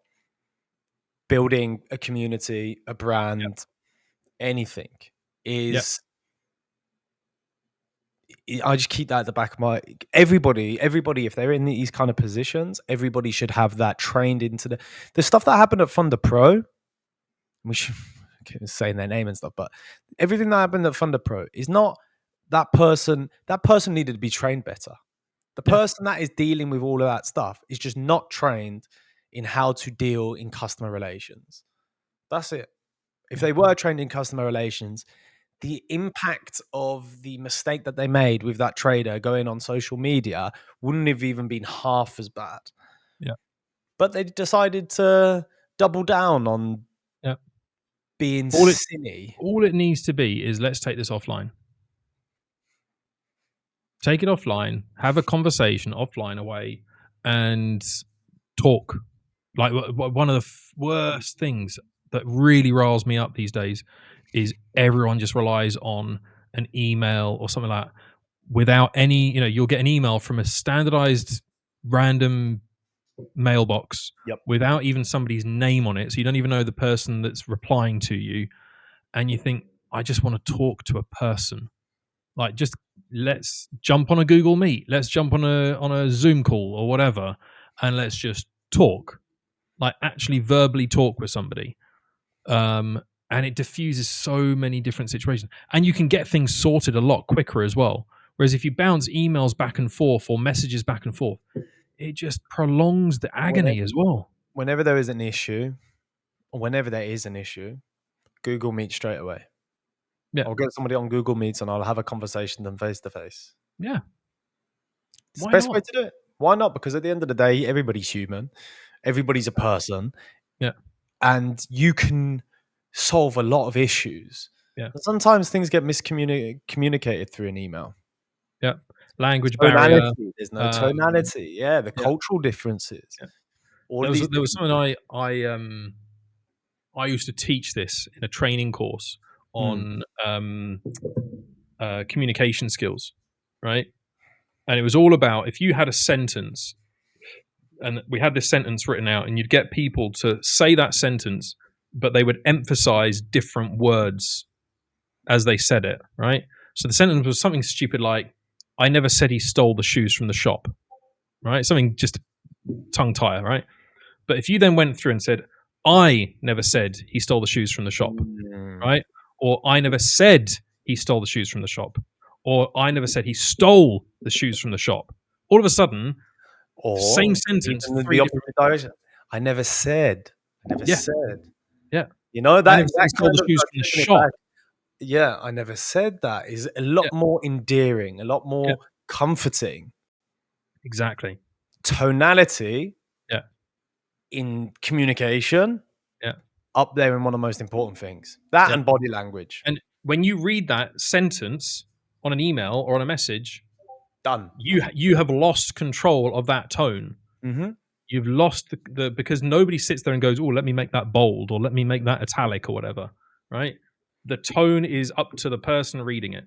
building a community, a Yeah. brand, anything. Yeah. Is I just keep that at the back of my everybody, if they're in these kind of positions, everybody should have that trained into the stuff that happened at Thunder Pro. We should saying their name and stuff, but everything that happened at Thunder Pro is not that person. That person needed to be trained better. The Yeah. person that is dealing with all of that stuff is just not trained in how to deal in customer relations. That's it. If Yeah. they were trained in customer relations, the impact of the mistake that they made with that trader going on social media wouldn't have even been half as bad. Yeah. But they decided to double down on Yeah. being All it silly. all it needs to be is let's take this offline. Take it offline, have a conversation offline away, and talk. Like one of the worst things that really riles me up these days is everyone just relies on an email or something like that without any. You'll get an email from a standardized random mailbox Yep. without even somebody's name on it, so you don't even know the person that's replying to you, and you think, I just want to talk to a person. Like, just let's jump on a Google Meet, let's jump on a Zoom call or whatever, and let's just talk. Like, actually verbally talk with somebody. And it diffuses so many different situations, and you can get things sorted a lot quicker as well. Whereas if you bounce emails back and forth or messages back and forth, it just prolongs the Whenever, agony as well. whenever there is an issue, or whenever there is an issue, Google Meet straight away. Yeah. I'll get somebody on Google Meets and I'll have a conversation with them face to face. Yeah. It's the Why best way not? to do it. Why not? Because at the end of the day, everybody's human. Everybody's a person. Yeah. And you can solve a lot of issues. Yeah. But sometimes things get communicated through an email. Yeah. Language barrier. Tonality, there's no Um, tonality. Yeah, the yeah. cultural differences. Yeah. All There of was these there was things. something I used to teach this in a training course Mm, on communication skills, right? And it was all about if you had a sentence, and we had this sentence written out, and you'd get people to say that sentence, but they would emphasize different words as they said it, right? So the sentence was something stupid like, "I never said he stole the shoes from the shop," right? Something just tongue tire, right? But if you then went through and said, "I never said he stole the shoes from the shop," mm. right? Or "I never said he stole the shoes from the shop," or "I never said he stole the shoes from the shop." All of a sudden, same Or sentence, even in the 3 different. opposite direction. I never said. I never Yeah, said. yeah. You know, "I that never said he that stole kind the of shoes like from the taking it shop." back. Yeah, I never said that is a Yeah, lot more endearing, a lot yeah, more comforting. exactly. Tonality Yeah, in communication, yeah, up there in one of the most important things. That yeah. and body language. And when you read that sentence on an email or on a message, Done. you have lost control of that tone. Mhm. You've lost the because nobody sits there and goes, "Oh, let me make that bold or let me make that italic or whatever," right? The tone is up to the person reading it.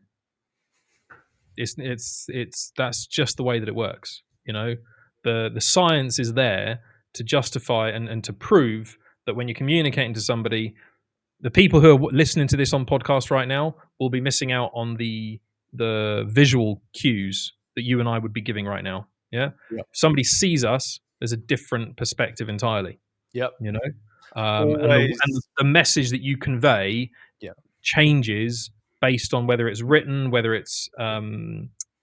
It's that's just the way that it works, you know? The science is there to justify and to prove that when you're communicating to somebody, the people who are listening to this on podcast right now will be missing out on the visual cues that you and I would be giving right now. Yeah, Yep. if somebody sees us, there's a different perspective entirely. Yep. You know, and Always. the message that you convey Yeah. changes based on whether it's written, whether it's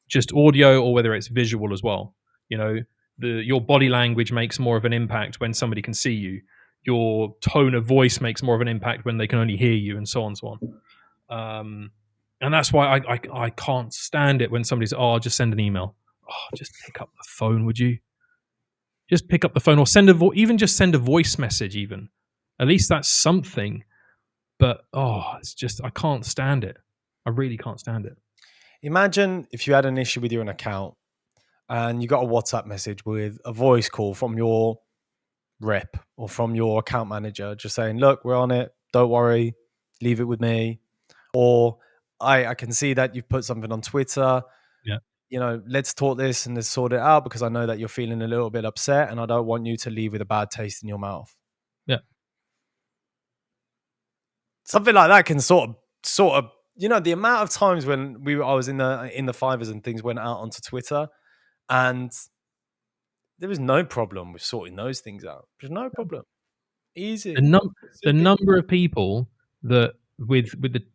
just audio, or whether it's visual as well. You know, your body language makes more of an impact when somebody can see you. Your tone of voice makes more of an impact when they can only hear you, and so on and so on. And that's why I can't stand it when somebody's, "Oh, I'll just send an email." Oh, just pick up the phone, would you? Just pick up the phone or send even just send a voice message. Even at least that's something. But it's just I can't stand it. I really can't stand it. Imagine if you had an issue with your account and you got a WhatsApp message with a voice call from your rep or from your account manager just saying, "Look, we're on it. Don't worry. Leave it with me." Or I can see that you've put something on Twitter. Yeah, Let's talk this and let's sort it out because I know that you're feeling a little bit upset and I don't want you to leave with a bad taste in your mouth. yeah, Something like that can sort of the amount of times when I was in the fivers and things went out onto Twitter and there was no problem with sorting those things out. There's no problem. the Easy. num the Super easy. number of people that with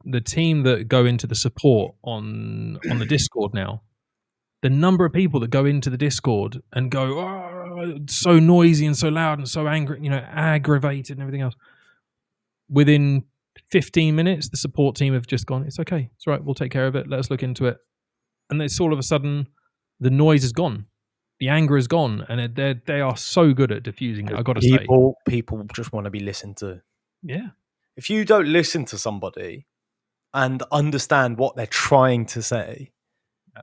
the team that go into the support on the Discord now, the number of people that go into the Discord and go, "Oh, it's so noisy and so loud and so angry, aggravated and everything else." Within 15 minutes, the support team have just gone, "It's okay. It's all right. We'll take care of it. Let us look into it." And it's all of a sudden the noise is gone, the anger is gone, and they are so good at diffusing it. I got to say, People just want to be listened to. yeah, If you don't listen to somebody and understand what they're trying to say, yeah,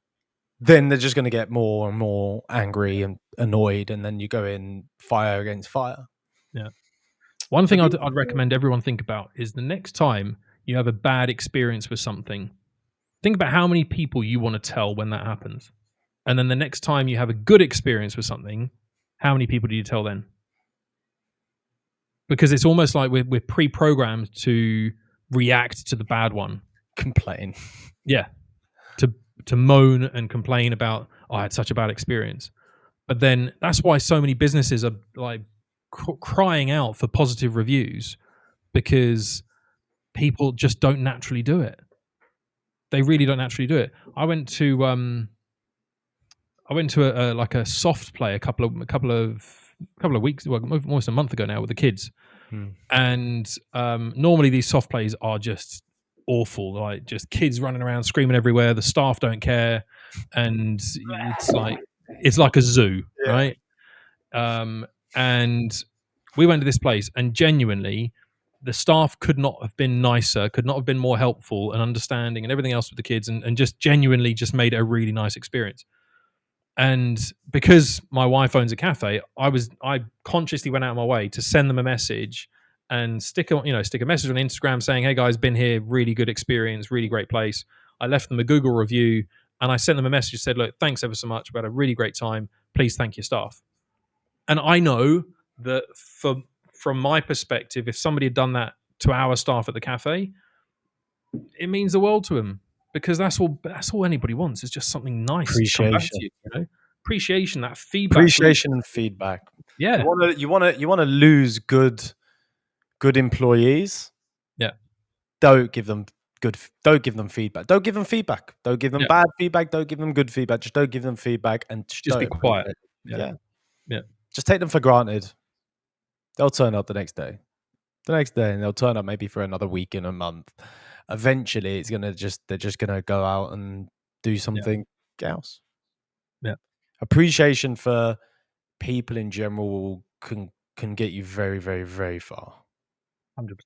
then they're just going to get more and more angry and annoyed, and then you go in fire against fire. yeah. One So thing I'd recommend everyone think about is the next time you have a bad experience with something, think about how many people you want to tell when that happens, and then the next time you have a good experience with something, how many people do you tell then? Because it's almost like we're pre-programmed to react to the bad one. complain. Yeah, to to moan and complain about, "Oh, I had such a bad experience." But then that's why so many businesses are like crying out for positive reviews, because people just don't naturally do it. They really don't naturally do it. I went to like a soft play a couple of weeks, well, almost a month ago now with the kids. Hmm. And normally these soft plays are just awful, like just kids running around screaming everywhere. The staff don't care, and it's like a zoo, Yeah. right? And we went to this place, and genuinely, the staff could not have been nicer, could not have been more helpful and understanding and everything else with the kids, and just genuinely just made it a really nice experience. And because my wife owns a cafe, I consciously went out of my way to send them a message and stick a message on Instagram saying, "Hey guys, been here, really good experience, really great place." I left them a Google review and I sent them a message that said, "Look, thanks ever so much. We had a really great time. Please thank your staff." And I know that from my perspective, if somebody had done that to our staff at the cafe, it means the world to them, because that's all anybody wants is just something nice to come back Appreciation. to you. Appreciation, that feedback's really Appreciation and feedback. yeah, You wanna lose good employees. yeah, Don't give them feedback. Don't give them feedback. Don't give them yeah. bad feedback. Don't give them good feedback. Just don't give them feedback and just Just don't be quiet. appreciate it. Yeah, Yeah. yeah, Just take them for granted. They'll turn up the next day. The next day, and they'll turn up maybe for another week in a month. Eventually they're just gonna go out and do yeah, something else. yeah. Appreciation for people in general can get you very, very, very far. 100%.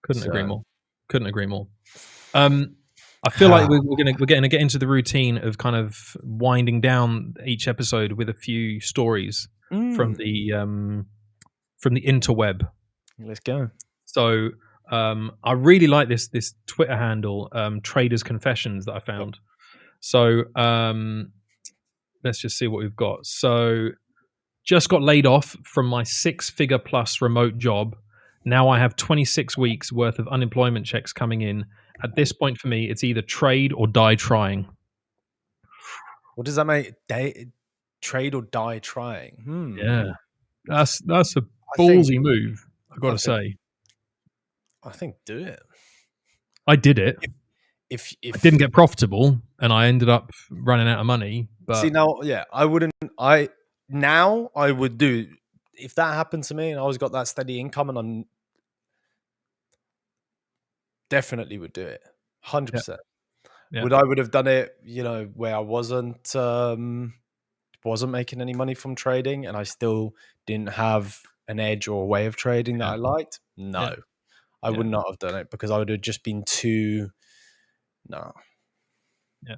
Couldn't agree So more. Couldn't agree more. Um, I feel like we're gonna get into the routine of kind of winding down each episode with a few stories from mm, the interweb. let's go. So I really like this Twitter handle, Traders Confessions, that I Yep. found. So let's just see what we've got. So just got laid off from my 6-figure plus remote job. Now I have 26 weeks worth of unemployment checks coming in. At this point for me, it's either trade or die trying. What does that make? Trade or die trying. Yeah, that's a I think ballsy move, I got I to think say. I think do it. I did it. I If didn't get profitable, and I ended up running out of money. see But now, yeah, I wouldn't. I would do if that happened to me and I always got that steady income and I'm definitely would do it. Hundred yeah, percent. yeah, Would have done it, where I wasn't making any money from trading and I still didn't have an edge or a way of trading that yeah, I liked? yeah, No. I yeah, would not have done it because I would have just been too no. yeah.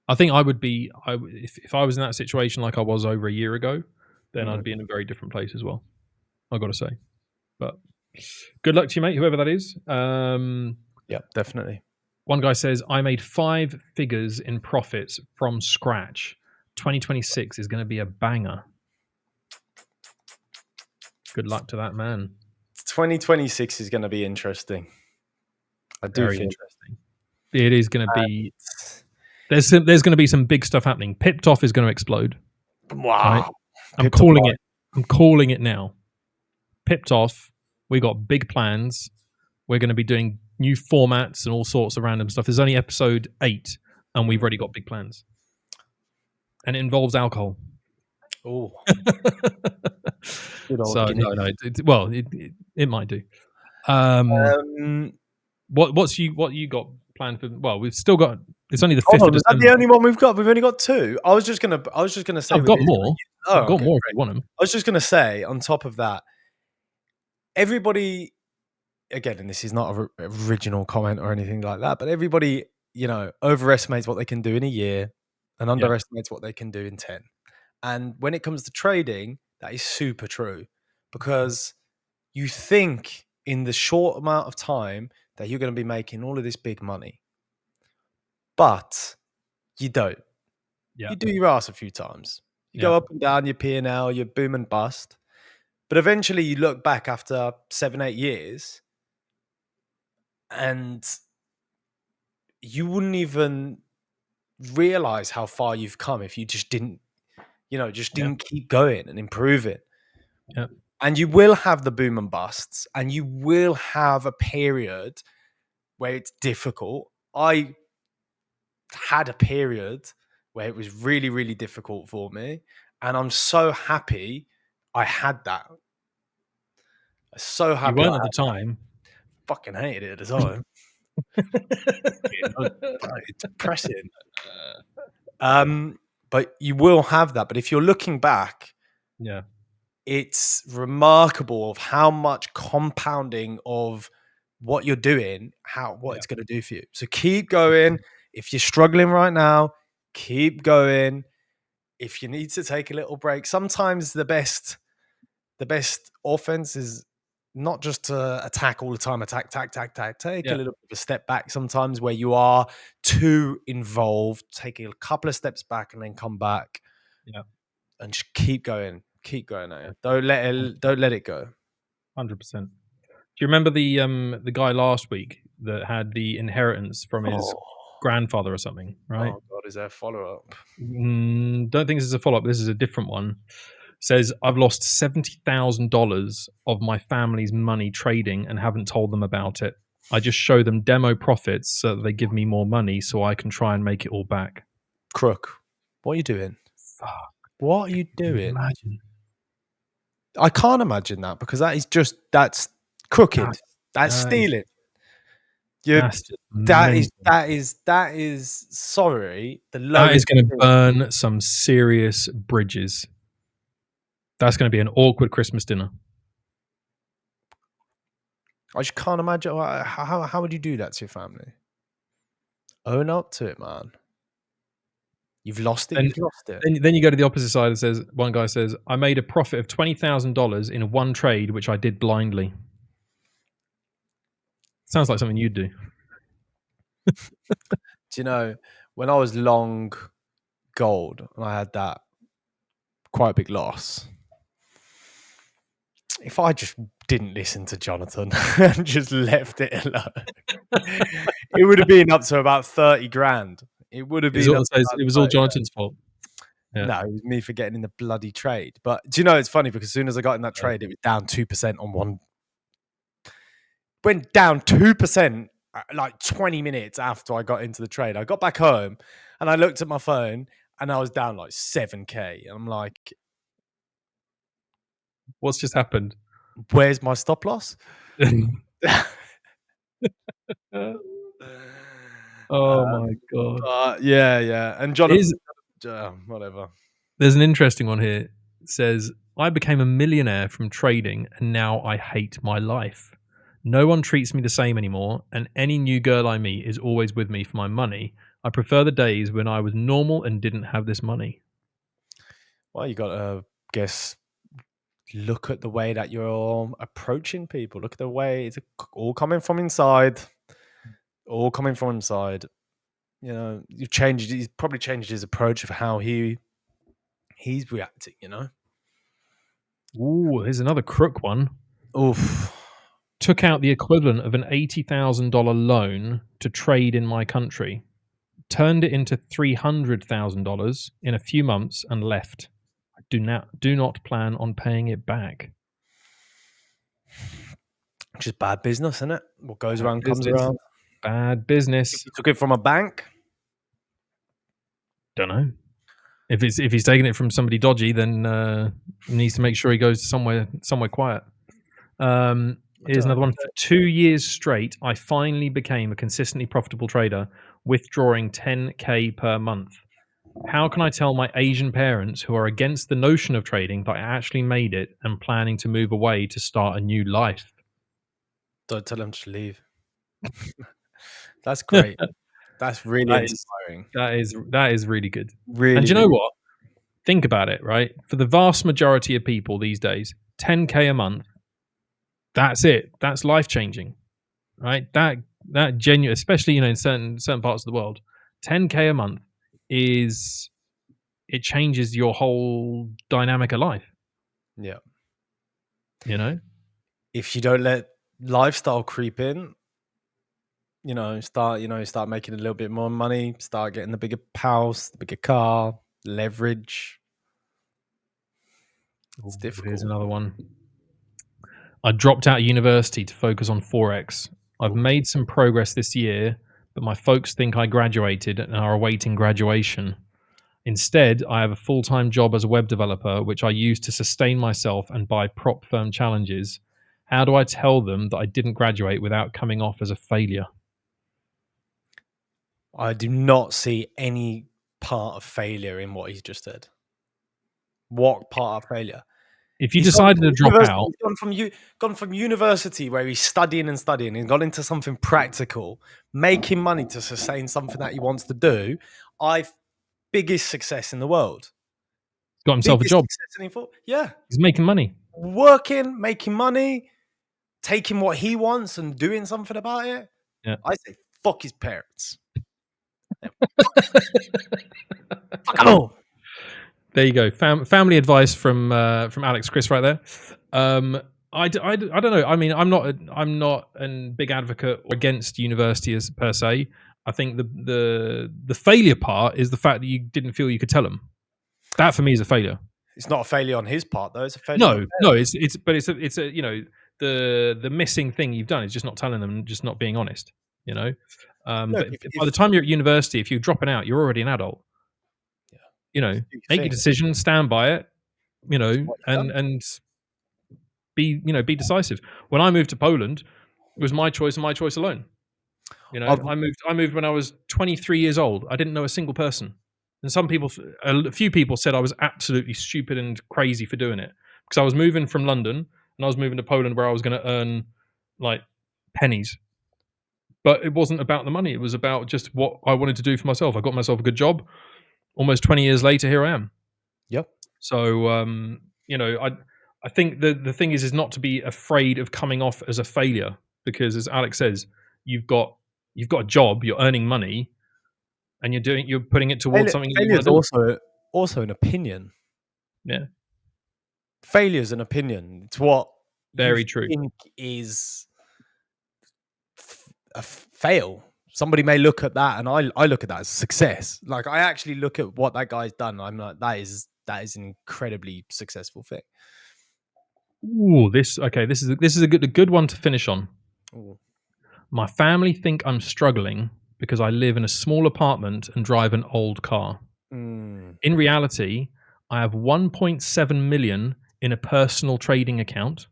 I think I would be. If I was in that situation like I was over a year ago, then Mhm. I'd be in a very different place as well. I got to say. But good luck to you, mate, whoever that is. Yeah, definitely. One guy says, I made 5 figures in profits from scratch. 2026 is going to be a banger. Good luck to that man. 2026 is going to be interesting. I do Very think. interesting. It is going to be. Uh, There's going to be some big stuff happening. Pipped Off is going to explode. Right. Wow. I'm Pipped Off calling Live. it. I'm calling it now. Pipped Off. We got big plans. We're going to be doing new formats and all sorts of random stuff. There's only episode 8, and we've Mm. already got big plans. And it involves alcohol. Oh, good old So Guinness. no, it might do. Um, Um, what you got planned for? Well, we've still got. It's only the Hold 5th of on, is that the December. only one we've got? We've only got 2? I was just gonna say I've with got this more. oh, I've got okay, more if great. you want them. I was just gonna say on top of that, everybody again, and this is not a original comment or anything like that, but everybody, overestimates what they can do in a year and Yeah, underestimates what they can do in 10. And when it comes to trading, that is super true because you think in the short amount of time that you're going to be making all of this big money, but you don't. yeah, You do your ass a few times. You yeah. go up and down your P&L, you boom and bust. But eventually you look back after 7, 8 years and you wouldn't even realize how far you've come if you just Yeah, didn't keep going and improving. yeah, And you will have the boom and busts and you will have a period where it's difficult. I had a period where it was really, really difficult for me. And I'm so happy I had that. I'm so you happy I weren't at the time. fucking hated it at the time. It's depressing. But you will have that. But if you're looking back, Yeah, it's remarkable of how much compounding of what you're doing, what Yeah, it's going to do for you. So keep going. If you're struggling right now, keep going. If you need to take a little break, sometimes the best offense is not just to attack all the time, attack, attack, attack, attack. Take a yeah, little bit of a step back sometimes where you are too involved. Take a couple of steps back and then come back yeah. and just keep going. Keep going. Don't let it go. 100%. Do you remember the guy last week that had the inheritance from his Oh, grandfather or something, right? oh God, is there a follow up? Don't think this is a follow up. This is a different one. Says I've lost $70,000 of my family's money trading and haven't told them about it. I just show them demo profits so that they give me more money so I can try and make it all back. Crook. What are you doing? Fuck, What are you doing? imagine I can't imagine that because that's crooked. that's That's that is stealing. You that's just that is mental. that is that is sorry, the That is lowest going to thing. burn some serious bridges. That's going to be an awkward Christmas dinner. I just can't imagine how would you do that to your family? Own up to it, man. You've lost it. And You've lost it. then you go to the opposite side and says one guy says, "I made a profit of $20,000 in one trade, which I did blindly." Sounds like something you'd do. Do you know when I was long gold and I had that quite big loss? If I just didn't listen to Jonathan and just left it alone, it would have been up to about 30 grand. It would have It was been all up to it was all about 30. Jonathan's fault. Yeah. No, it was me for getting in the bloody trade. But do you know it's funny because as soon as I got in that trade, it was down 2% on one. Went down 2% like 20 minutes after I got into the trade. I got back home and I looked at my phone and I was down like 7K. And I'm like, What's just happened? where's my stop loss? Oh my god. Yeah, yeah. And Jonathan, Here's whatever. There's an interesting one here. It says, "I became a millionaire from trading and now I hate my life. No one treats me the same anymore, and any new girl I meet is always with me for my money. I prefer the days when I was normal and didn't have this money." Well, you got to guess, look at the way that you're approaching people. Look at the way it's all coming from inside, all coming from inside. You know, he's probably changed his approach of how he's reacting, you know? Ooh, here's another crook one. Oof. Took out the equivalent of an $80,000 loan to trade in my country, turned it into $300,000 in a few months and left. I do not plan on paying it back. Just bad business, isn't it? What goes Bad around comes business. around. Bad If business. you took it from a bank, Don't know. If he's taking it from somebody dodgy, then he needs to make sure he goes somewhere quiet. I Here's don't know. another one. For 2 years straight, I finally became a consistently profitable trader, withdrawing 10K per month. How can I tell my Asian parents who are against the notion of trading that I actually made it and planning to move away to start a new life? Don't tell them to leave. That's great. That's really That is inspiring. that is really good. And Really, do you know really. what? Think about it, right? For the vast majority of people these days, 10K a month, that's it. That's life changing, right? That genuine, especially in certain parts of the world, 10K a month is it changes your whole dynamic of life. Yeah. You know, If you don't let lifestyle creep in, start making a little bit more money, start getting the bigger house, the bigger car, leverage. It's ooh, here's difficult. another one. I dropped out of university to focus on forex. I've Oof. made some progress this year, but my folks think I graduated and are awaiting graduation. Instead, I have a full time job as a web developer, which I use to sustain myself and buy prop firm challenges. How do I tell them that I didn't graduate without coming off as a failure? I do not see any part of failure in what he's just said. What part of failure? If you decided to drop out, He's gone from university where he's studying and studying and gone into something practical, making money to sustain something that he wants to do. I biggest success in the world. got himself a Biggest job. success in info. Yeah. He's making money. Working, making money, taking what he wants and doing something about it. Yeah. I say fuck his parents. Yeah, fuck 'em all. There you go. Family advice from Alex Chris right there. Um, I don't know. I mean, I'm not a big advocate against university as per se. I think the failure part is the fact that you didn't feel you could tell them. That for me is a failure. It's not a failure on his part though. It's a failure on the No, parents. no, it's a the missing thing you've done is just not telling them and just not being honest. You know, Look, but by the time you're at university, if you're dropping out, you're already an adult. yeah, You just know, do your make your thing. decision, stand by it. You That's know, what he's and done. be decisive. When I moved to Poland, it was my choice and my choice alone. You know, I've I moved when I was 23 years old. I didn't know a single person, and a few people said I was absolutely stupid and crazy for doing it because I was moving from London and I was moving to Poland where I was going to earn like pennies. But it wasn't about the money. It was about just what I wanted to do for myself. I got myself a good job. Almost 20 years later, here I am. Yep. So I think the thing is not to be afraid of coming off as a failure because as Alex says, you've got a job, you're earning money, and you're putting it towards something that you Failure want is to do. also an opinion. Yeah, Failure is an opinion. It's what you very true. think is a fail. Somebody may look at that, and I look at that as success. Like I actually look at what that guy's done. I'm like, that is an incredibly successful thing. Ooh, this is a good one to finish on. Ooh. My family think I'm struggling because I live in a small apartment and drive an old car. Mm, In reality, I have 1.7 million in a personal trading account,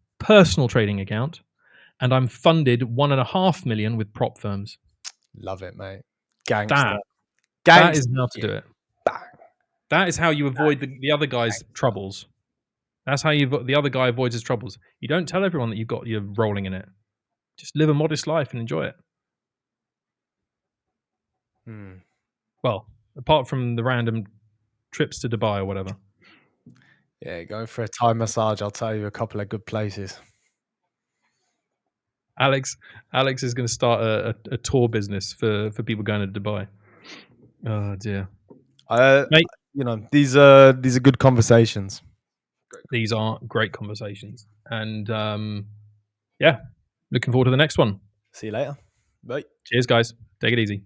and I'm funded 1.5 million with prop firms. love it, mate. Gangster, That that is gangster how to shit. do it. Bang. That is how you That avoid is the other guy's gangster. troubles. That's how the other guy avoids his troubles. You don't tell everyone that you're rolling in it. Just live a modest life and enjoy it. Hmm. Well, apart from the random trips to Dubai or whatever. Yeah, going for a Thai massage. I'll tell you a couple of good places. Alex Alex is going to start a tour business for people going to Dubai. Oh dear, Uh, mate. these are good conversations. Great. These are great conversations, and yeah, looking forward to the next one. See you later. Bye. Cheers, guys. Take it easy.